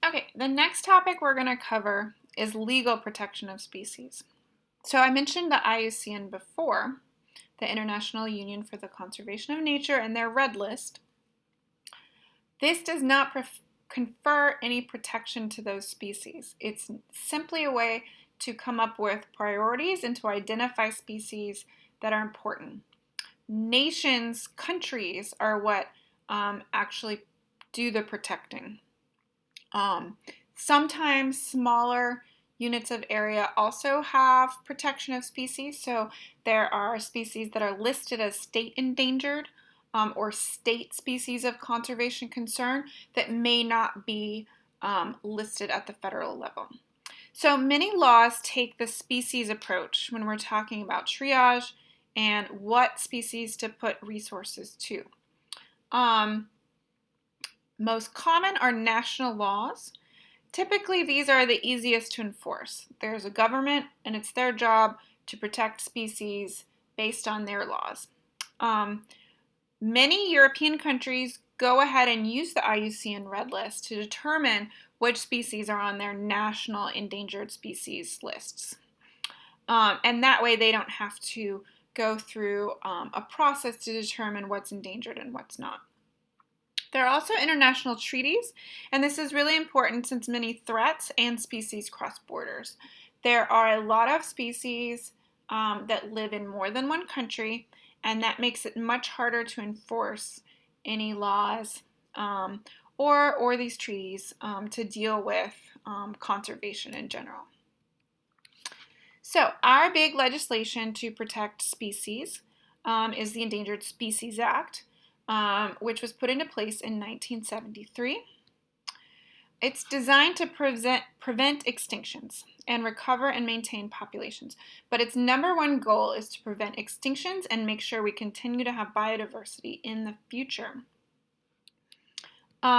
Okay, the next topic we're going to cover is legal protection of species. So I mentioned the IUCN before, the International Union for the Conservation of Nature, and their red list. This does not confer any protection to those species. It's simply a way to come up with priorities and to identify species that are important. Nations, countries are what actually do the protecting. Sometimes smaller units of area also have protection of species. So there are species that are listed as state endangered or state species of conservation concern that may not be listed at the federal level. So many laws take the species approach when we're talking about triage and what species to put resources to. Most common are national laws. Typically, these are the easiest to enforce. There's a government, and it's their job to protect species based on their laws. Many European countries go ahead and use the IUCN Red List to determine which species are on their national endangered species lists. And that way they don't have to go through a process to determine what's endangered and what's not. There are also international treaties, and this is really important since many threats and species cross borders. There are a lot of species that live in more than one country, and that makes it much harder to enforce any laws or these treaties to deal with conservation in general. So our big legislation to protect species is the Endangered Species Act, which was put into place in 1973. It's designed to prevent extinctions and recover and maintain populations. But its number one goal is to prevent extinctions and make sure we continue to have biodiversity in the future. So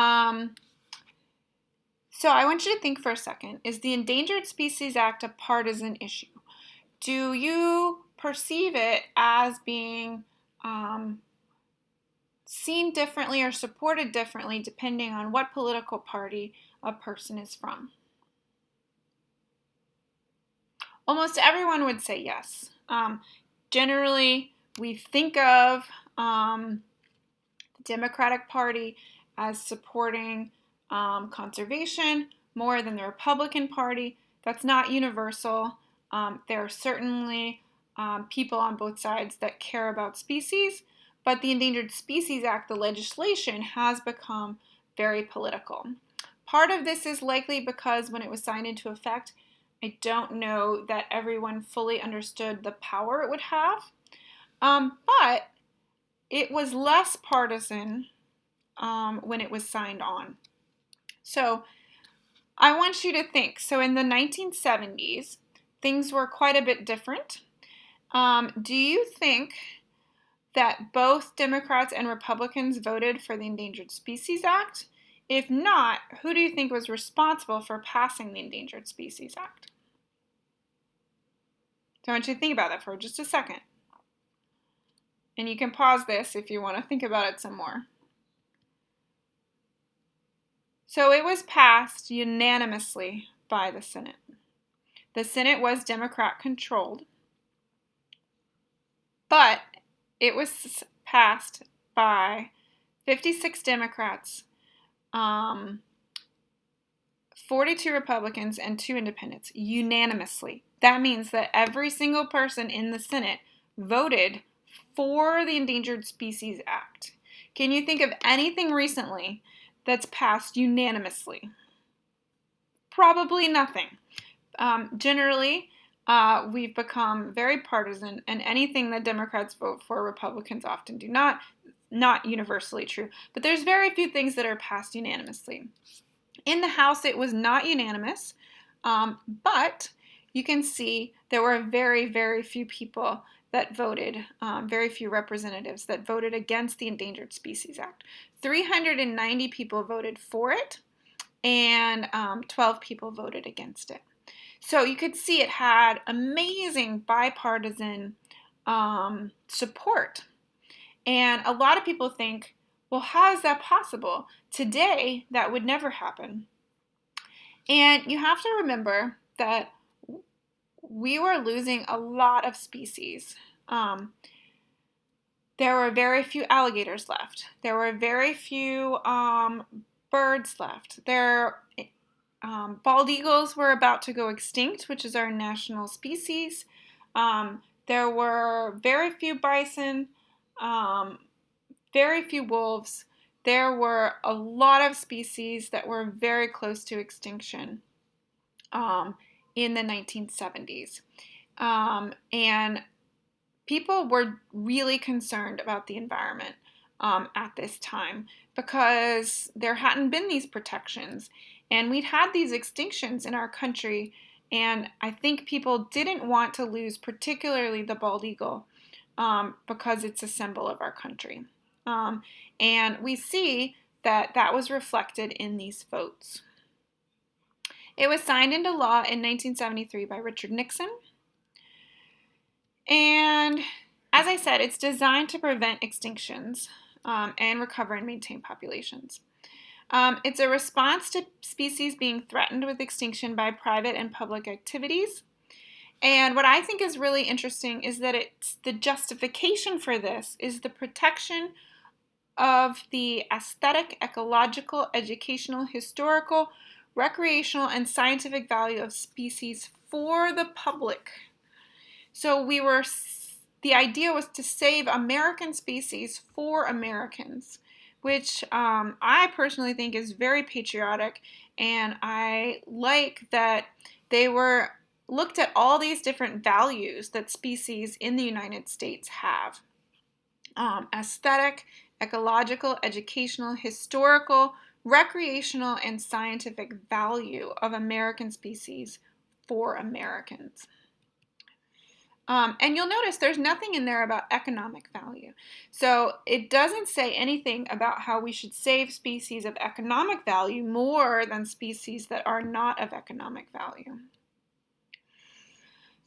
I want you to think for a second, is the Endangered Species Act a partisan issue? Do you perceive it as being seen differently or supported differently depending on what political party a person is from? Almost everyone would say yes. Generally, we think of the Democratic Party as supporting conservation more than the Republican Party. That's not universal. There are certainly people on both sides that care about species, but the Endangered Species Act, the legislation, has become very political. Part of this is likely because when it was signed into effect, I don't know that everyone fully understood the power it would have, but it was less partisan when it was signed on. So I want you to think. So in the 1970s, things were quite a bit different. Do you think that both Democrats and Republicans voted for the Endangered Species Act? If not, who do you think was responsible for passing the Endangered Species Act? So I want you to think about that for just a second. And you can pause this if you want to think about it some more. So it was passed unanimously by the Senate. The Senate was Democrat-controlled, but it was passed by 56 Democrats, 42 Republicans, and 2 independents, unanimously. That means that every single person in the Senate voted for the Endangered Species Act. Can you think of anything recently that's passed unanimously? Probably nothing. Generally, we've become very partisan, and anything that Democrats vote for, Republicans often do not. Not universally true, but there's very few things that are passed unanimously. In the House, it was not unanimous, but you can see there were very, very few people that voted, very few representatives that voted against the Endangered Species Act. 390 people voted for it, and 12 people voted against it. So you could see it had amazing bipartisan support. And a lot of people think, well, how is that possible? Today, that would never happen. And you have to remember that we were losing a lot of species. There were very few alligators left. There were very few birds left. Bald eagles were about to go extinct, which is our national species. There were very few bison, very few wolves. There were a lot of species that were very close to extinction in the 1970s. And people were really concerned about the environment at this time because there hadn't been these protections. And we'd had these extinctions in our country, and I think people didn't want to lose particularly the bald eagle because it's a symbol of our country. And we see that that was reflected in these votes. It was signed into law in 1973 by Richard Nixon. And as I said, it's designed to prevent extinctions and recover and maintain populations. It's a response to species being threatened with extinction by private and public activities. And what I think is really interesting is that the justification for this is the protection of the aesthetic, ecological, educational, historical, recreational, and scientific value of species for the public. So the idea was to save American species for Americans, which I personally think is very patriotic, and I like that they looked at all these different values that species in the United States have. Aesthetic, ecological, educational, historical, recreational, and scientific value of American species for Americans. And you'll notice there's nothing in there about economic value. So it doesn't say anything about how we should save species of economic value more than species that are not of economic value.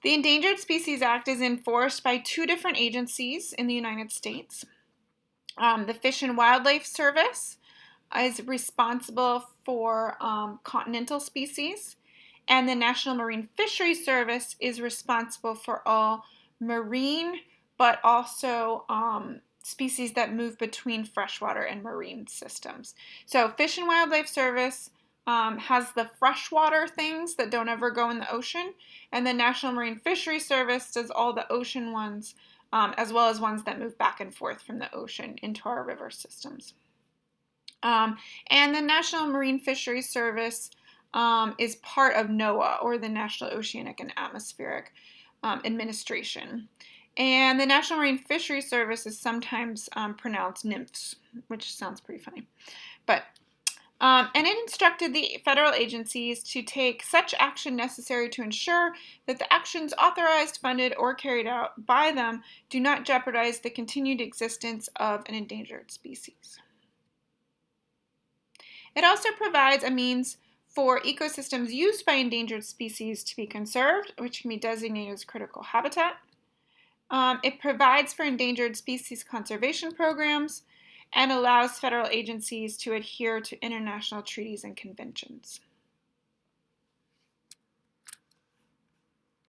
The Endangered Species Act is enforced by two different agencies in the United States. The Fish and Wildlife Service is responsible for continental species, and the National Marine Fisheries Service is responsible for all marine, but also species that move between freshwater and marine systems. So Fish and Wildlife Service has the freshwater things that don't ever go in the ocean, and the National Marine Fisheries Service does all the ocean ones, as well as ones that move back and forth from the ocean into our river systems. And the National Marine Fisheries Service is part of NOAA, or the National Oceanic and Atmospheric Administration. And the National Marine Fisheries Service is sometimes pronounced NIMFS, which sounds pretty funny. And it instructed the federal agencies to take such action necessary to ensure that the actions authorized, funded, or carried out by them do not jeopardize the continued existence of an endangered species. It also provides a means for ecosystems used by endangered species to be conserved, which can be designated as critical habitat. It provides for endangered species conservation programs and allows federal agencies to adhere to international treaties and conventions.